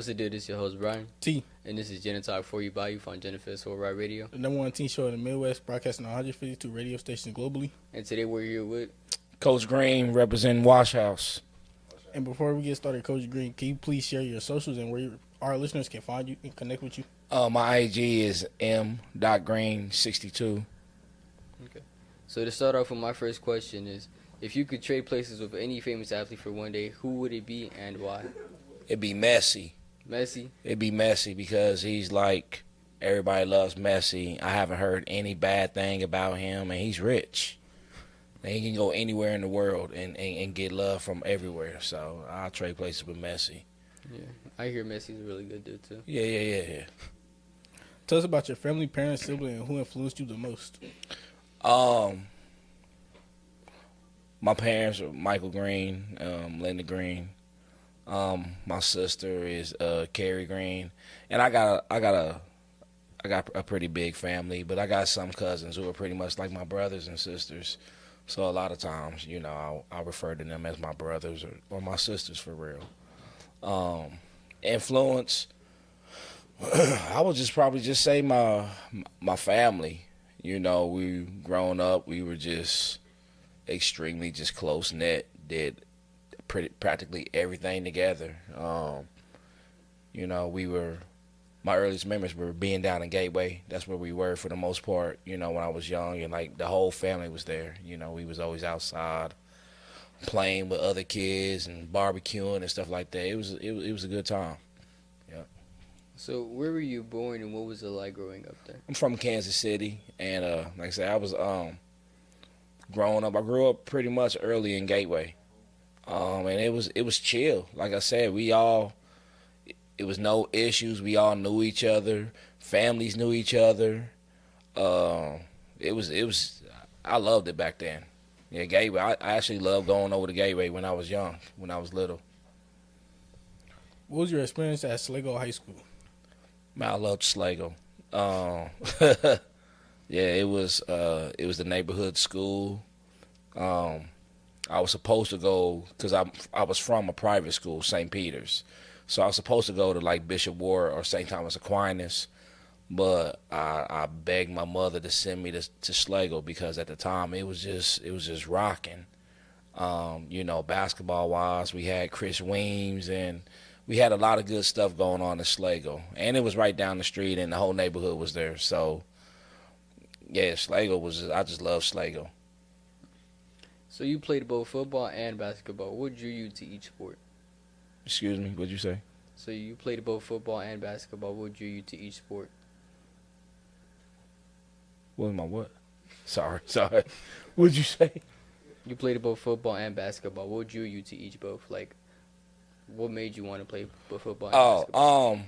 What's it do? This is your host, Brian. T, And this is JegnaTalk for you by you on JEGNAFEST Worldwide Radio. the number one teen show in the Midwest, broadcasting on 152 radio stations globally. And today we're here with... Coach Green representing Wash House. And before we get started, Coach Green, can you please share your socials and where our listeners can find you and connect with you? My IG is m.green62. Okay. So to start off with, my first question is, if you could trade places with any famous athlete for one day, who would it be and why? It'd be Messi. Messi? It'd be Messi because he's like, everybody loves Messi. I haven't heard any bad thing about him, and he's rich. And he can go anywhere in the world and get love from everywhere. So I'll trade places with Messi. Yeah. I hear Messi's a really good dude, too. Yeah. Tell us about your family, parents, sibling, and who influenced you the most. My parents are Michael Green, Linda Green. My sister is Carrie Green, and I got a pretty big family, but I got some cousins who are pretty much like my brothers and sisters. So a lot of times, you know, I refer to them as my brothers or my sisters for real. Influence, I would probably say my family. You know, we growing up, we were just extremely just close knit. Did practically everything together. You know, my earliest memories were being down in Gateway. That's where we were for the most part, you know, when I was young, and like the whole family was there. You know, we was always outside playing with other kids and barbecuing and stuff like that. It was a good time. Yeah. So where were you born and what was it like growing up there? I'm from Kansas City, and like I said, I was growing up. I grew up pretty much early in Gateway. And it was chill. Like I said, it was no issues. We all knew each other. Families knew each other. It was. I loved it back then. Yeah, Gateway. I actually loved going over to Gateway when I was young, when I was little. What was your experience at Sligo High School? Man, I loved Sligo. Yeah, it was the neighborhood school. I was supposed to go, because I was from a private school, St. Peter's. So I was supposed to go to like Bishop Ward or St. Thomas Aquinas, but I begged my mother to send me to Sligo because at the time it was just rocking. You know, basketball-wise, we had Chris Weems, and we had a lot of good stuff going on in Sligo. And it was right down the street, and the whole neighborhood was there. So, yeah, I just love Sligo. So you played both football and basketball. What drew you to each sport? Excuse me, what'd you say? So you played both football and basketball. What drew you to each sport? What am I what? Sorry. What'd you say? You played both football and basketball. What drew you to each both? Like, what made you want to play both football and basketball?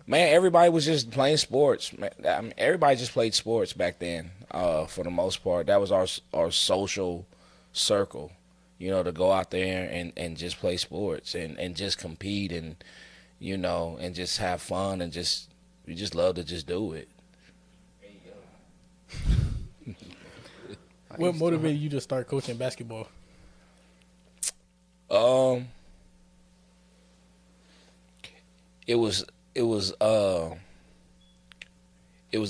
Man, everybody was just playing sports. Man, I mean, everybody just played sports back then. For the most part, that was our social circle. You know, to go out there and just play sports and just compete and, you know, and just have fun and we just love to just do it. What motivated you to start coaching basketball? It was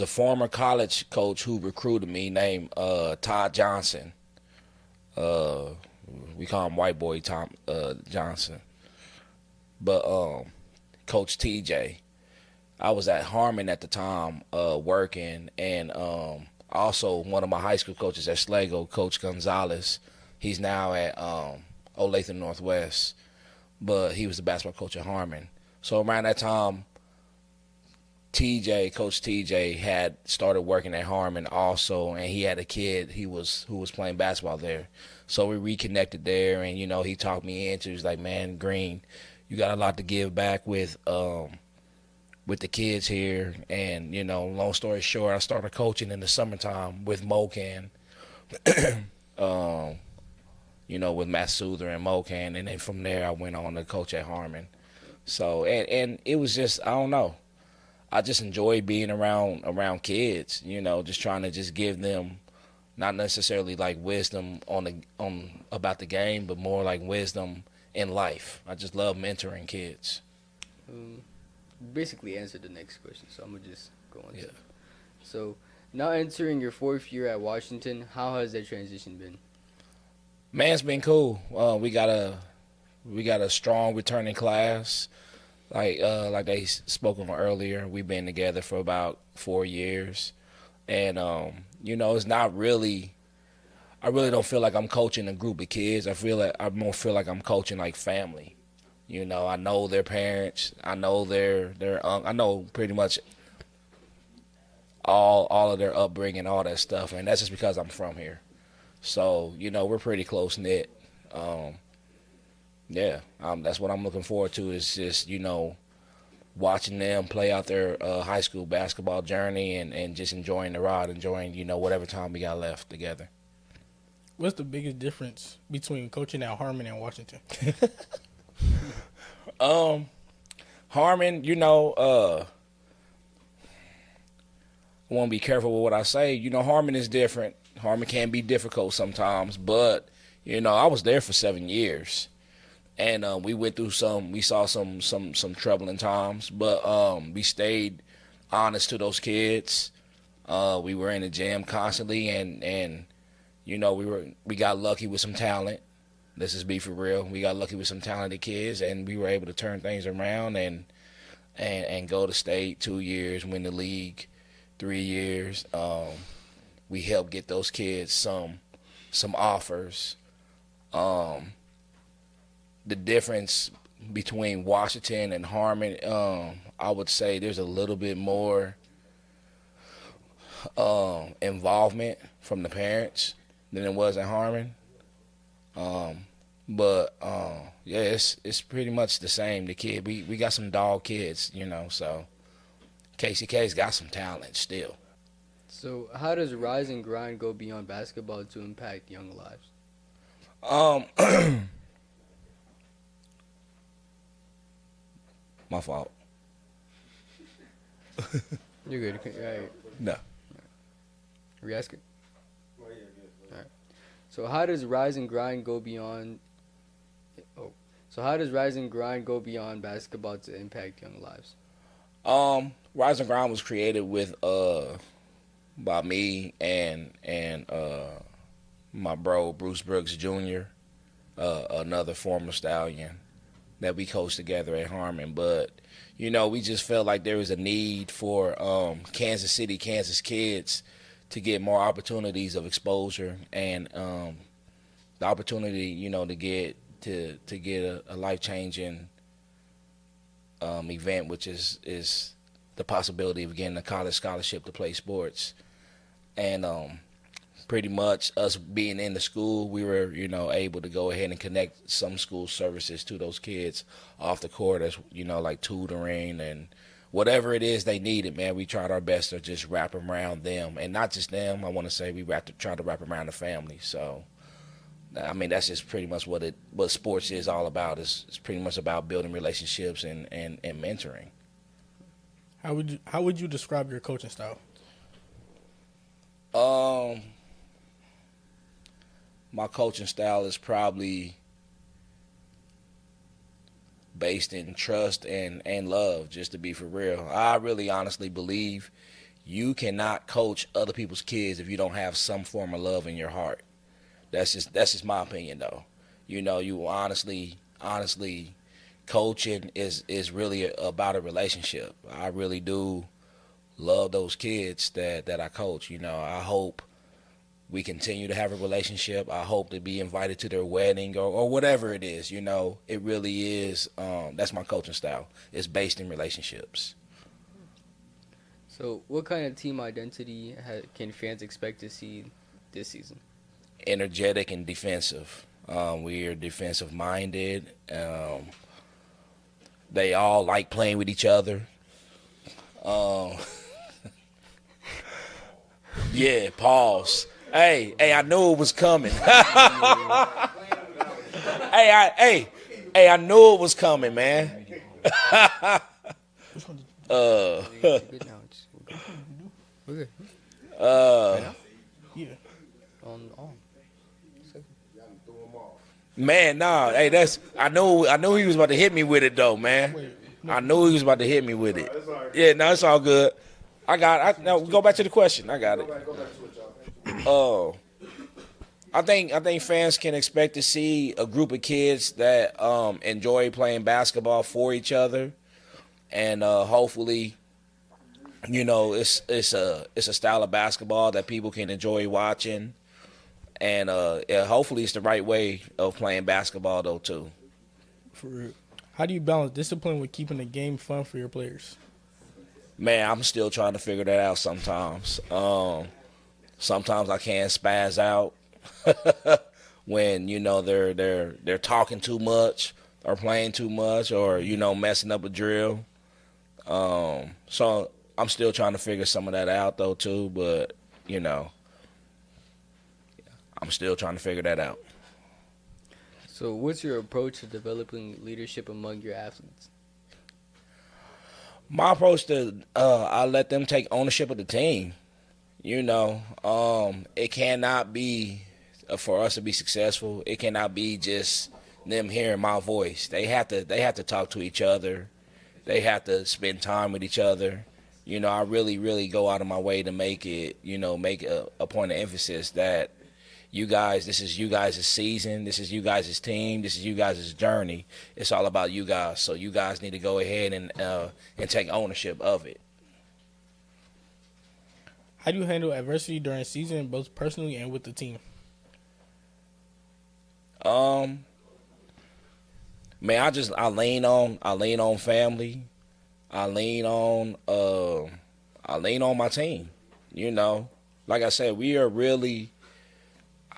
a former college coach who recruited me named Todd Johnson. We call him White Boy Tom Johnson. But Coach TJ, I was at Harmon at the time working, and also one of my high school coaches at Sligo, Coach Gonzalez. He's now at Olathe Northwest, but he was the basketball coach at Harmon. So around that time, Coach TJ had started working at Harmon also, and he had a kid who was playing basketball there. So we reconnected there, and, you know, he talked me into, he's like, man, Green, you got a lot to give back with the kids here. And, you know, long story short, I started coaching in the summertime with Mocan, you know, with Matt Souther and Mocan, and then from there I went on to coach at Harmon. So, and it was just, I don't know. I just enjoy being around kids, you know, just trying to just give them not necessarily like wisdom on about the game, but more like wisdom in life. I just love mentoring kids. Basically answered the next question, so I'm gonna just go on. Yeah. So now entering your 4th year at Washington, how has that transition been? Man, it's been cool. We got a strong returning class. Like they spoke on earlier, we've been together for about 4 years, and it's not really. I really don't feel like I'm coaching a group of kids. I more feel like I'm coaching like family. I know their parents. I know I know pretty much all of their upbringing, all that stuff, and that's just because I'm from here. So we're pretty close knit. That's what I'm looking forward to. Is just watching them play out their high school basketball journey and just enjoying the ride, enjoying whatever time we got left together. What's the biggest difference between coaching at Harmon and Washington? Harmon, I want to be careful with what I say. Harmon is different. Harmon can be difficult sometimes, but I was there for 7 years, and we saw some troubling times, but we stayed honest to those kids. We were in the gym constantly, and we got lucky with some talent. Let's just be for real. We got lucky with some talented kids, and we were able to turn things around and go to state 2 years, win the league 3 years. We helped get those kids some offers. The difference between Washington and Harmon, I would say there's a little bit more involvement from the parents than it was at Harmon. It's pretty much the same. The kid, we got some dog kids, so KCK's got some talent still. So how does Rise and Grind go beyond basketball to impact young lives? My fault. You're good. Right. No. Re-ask it? All right. So how does Rise and Grind go beyond... So how does Rise and Grind go beyond basketball to impact young lives? Rise and Grind was created with by me and my bro Bruce Brooks Jr., another former Stallion that we coached together at Harmon. But we just felt like there was a need for Kansas City, Kansas kids to get more opportunities of exposure and the opportunity, to get a life-changing event, which is the possibility of getting a college scholarship to play sports. And pretty much us being in the school, we were, able to go ahead and connect some school services to those kids off the court, as like tutoring and whatever it is they needed, man. We tried our best to just wrap around them, and not just them. I want to say we tried to wrap around the family. So, I mean, that's just pretty much what sports is all about. It's pretty much about building relationships and mentoring. How would you describe your coaching style? My coaching style is probably based in trust and love, just to be for real. I really honestly believe you cannot coach other people's kids if you don't have some form of love in your heart. That's just my opinion, though. You honestly coaching is really about a relationship. I really do love those kids that I coach. I hope we continue to have a relationship. I hope to be invited to their wedding or whatever it is. It really is. That's my coaching style. It's based in relationships. So what kind of team identity can fans expect to see this season? Energetic and defensive. We are defensive minded. They all like playing with each other. Yeah, pause. Hey, I knew it was coming. I knew it was coming, man. Yeah. Man, nah. Hey, I knew he was about to hit me with it though, man. I knew he was about to hit me with it. Yeah, no, it's all good. Now go back to the question. I got it. Oh. I think fans can expect to see a group of kids that enjoy playing basketball for each other, and hopefully, it's a style of basketball that people can enjoy watching, and hopefully it's the right way of playing basketball though too. For real. How do you balance discipline with keeping the game fun for your players? Man, I'm still trying to figure that out sometimes. Sometimes I can spaz out when they're talking too much or playing too much or messing up a drill. So I'm still trying to figure some of that out though too, but I'm still trying to figure that out. So what's your approach to developing leadership among your athletes? My approach to I let them take ownership of the team. It cannot be for us to be successful. It cannot be just them hearing my voice. They have to talk to each other. They have to spend time with each other. I really, really go out of my way to make it, make a point of emphasis that you guys, this is you guys' season, this is you guys' team, this is you guys' journey. It's all about you guys. So you guys need to go ahead and take ownership of it. How do you handle adversity during season, both personally and with the team? Man, I lean on family. I lean on my team. Like I said, we are really.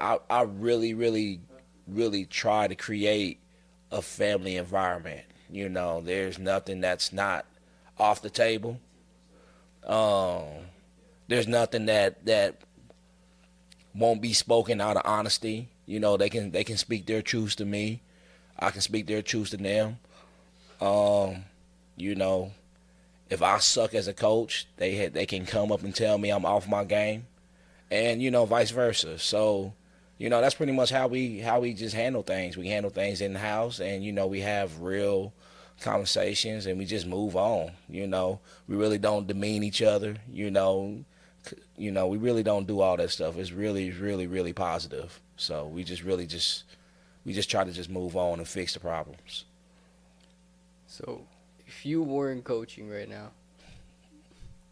I really, really, really try to create a family environment. There's nothing that's not off the table. There's nothing that won't be spoken out of honesty. They can speak their truths to me. I can speak their truths to them. If I suck as a coach, they can come up and tell me I'm off my game, and vice versa. So, that's pretty much how we just handle things. We handle things in the house, and we have real conversations, and we just move on. We really don't demean each other. We really don't do all that stuff. It's really, really, really positive. So we just try to just move on and fix the problems. So, if you weren't coaching right now,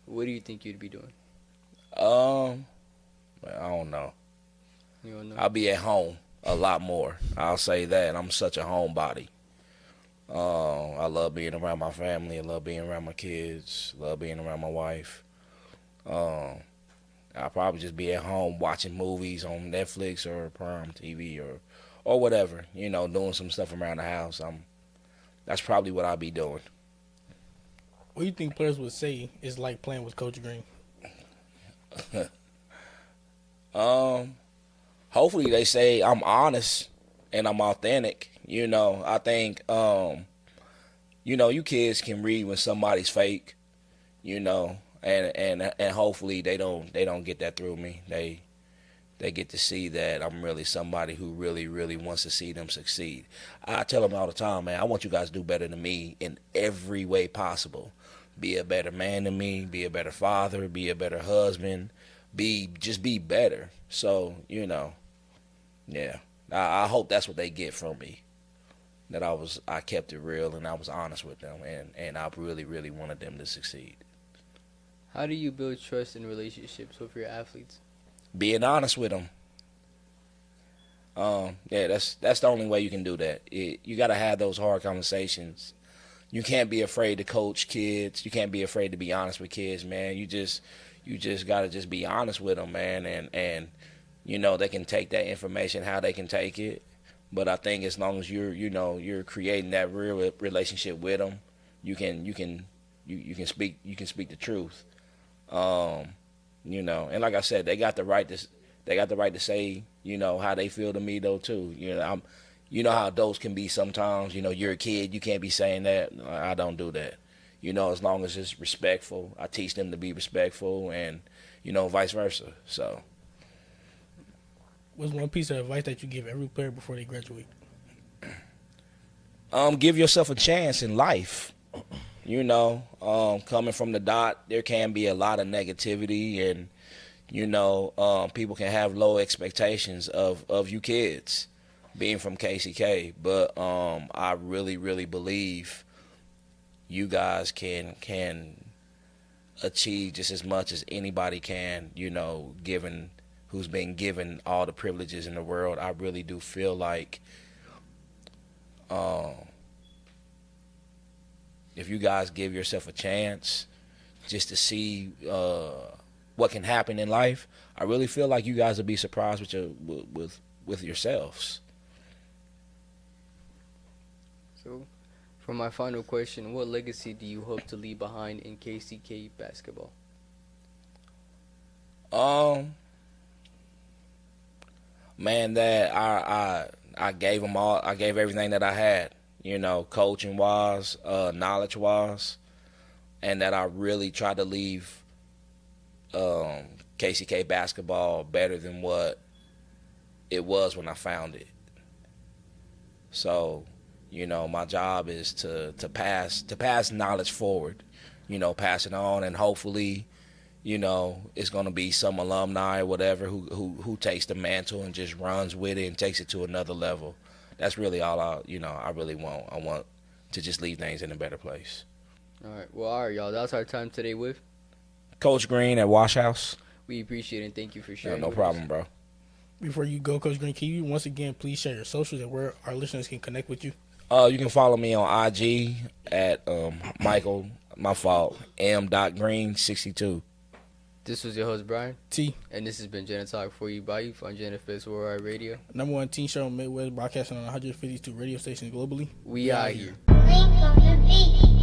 what do you think you'd be doing? I don't know. You don't know? I'll be at home a lot more. I'll say that. I'm such a homebody. I love being around my family. I love being around my kids. I love being around my wife. I'll probably just be at home watching movies on Netflix or Prime TV or whatever. Doing some stuff around the house. That's probably what I'll be doing. What do you think players would say is like playing with Coach Green? Hopefully they say I'm honest and I'm authentic. I think, you kids can read when somebody's fake, and hopefully they don't get that through me. They get to see that I'm really somebody who really, really wants to see them succeed. I tell them all the time, man, I want you guys to do better than me in every way possible. Be a better man than me, be a better father, be a better husband, just be better. So, yeah. I hope that's what they get from me. That I kept it real and I was honest with them, and I really, really wanted them to succeed. How do you build trust in relationships with your athletes? Being honest with them. Yeah, that's the only way you can do that. You got to have those hard conversations. You can't be afraid to coach kids. You can't be afraid to be honest with kids, man. You just got to just be honest with them, man, and they can take that information how they can take it. But I think as long as you're creating that real relationship with them, you can speak the truth. And like I said, they got the right to say, how they feel to me though too. How adults can be sometimes. You're a kid, you can't be saying that. I don't do that. As long as it's respectful, I teach them to be respectful, and vice versa. So, what's one piece of advice that you give every player before they graduate? Give yourself a chance in life. You know, coming from the dot, there can be a lot of negativity, and you know, people can have low expectations of you kids being from KCK. But I really, really believe you guys can achieve just as much as anybody can. You know, given who's been given all the privileges in the world. I really do feel like if you guys give yourself a chance just to see what can happen in life, I really feel like you guys will be surprised with yourselves. So, for my final question, what legacy do you hope to leave behind in KCK basketball? Man, that I gave them all. I gave everything that I had. You know, coaching wise, knowledge wise, and that I really tried to leave KCK basketball better than what it was when I found it. So, you know, my job is to pass knowledge forward. You know, pass it on, and hopefully, you know, it's gonna be some alumni or whatever who takes the mantle and just runs with it and takes it to another level. That's really all I really want. I want to just leave things in a better place. All right, y'all. That's our time today with Coach Green at Wash House. We appreciate it and thank you for sharing. No problem, bro. Before you go, Coach Green, can you once again please share your socials and where our listeners can connect with you? You can follow me on IG at Michael, my fault, M.Green62. This was your host, Brian. T. And this has been JegnaTalk for you by you on JEGNAFEST Worldwide Radio. #1 teen show in Midwest, broadcasting on 152 radio stations globally. We out here. Link on the beat.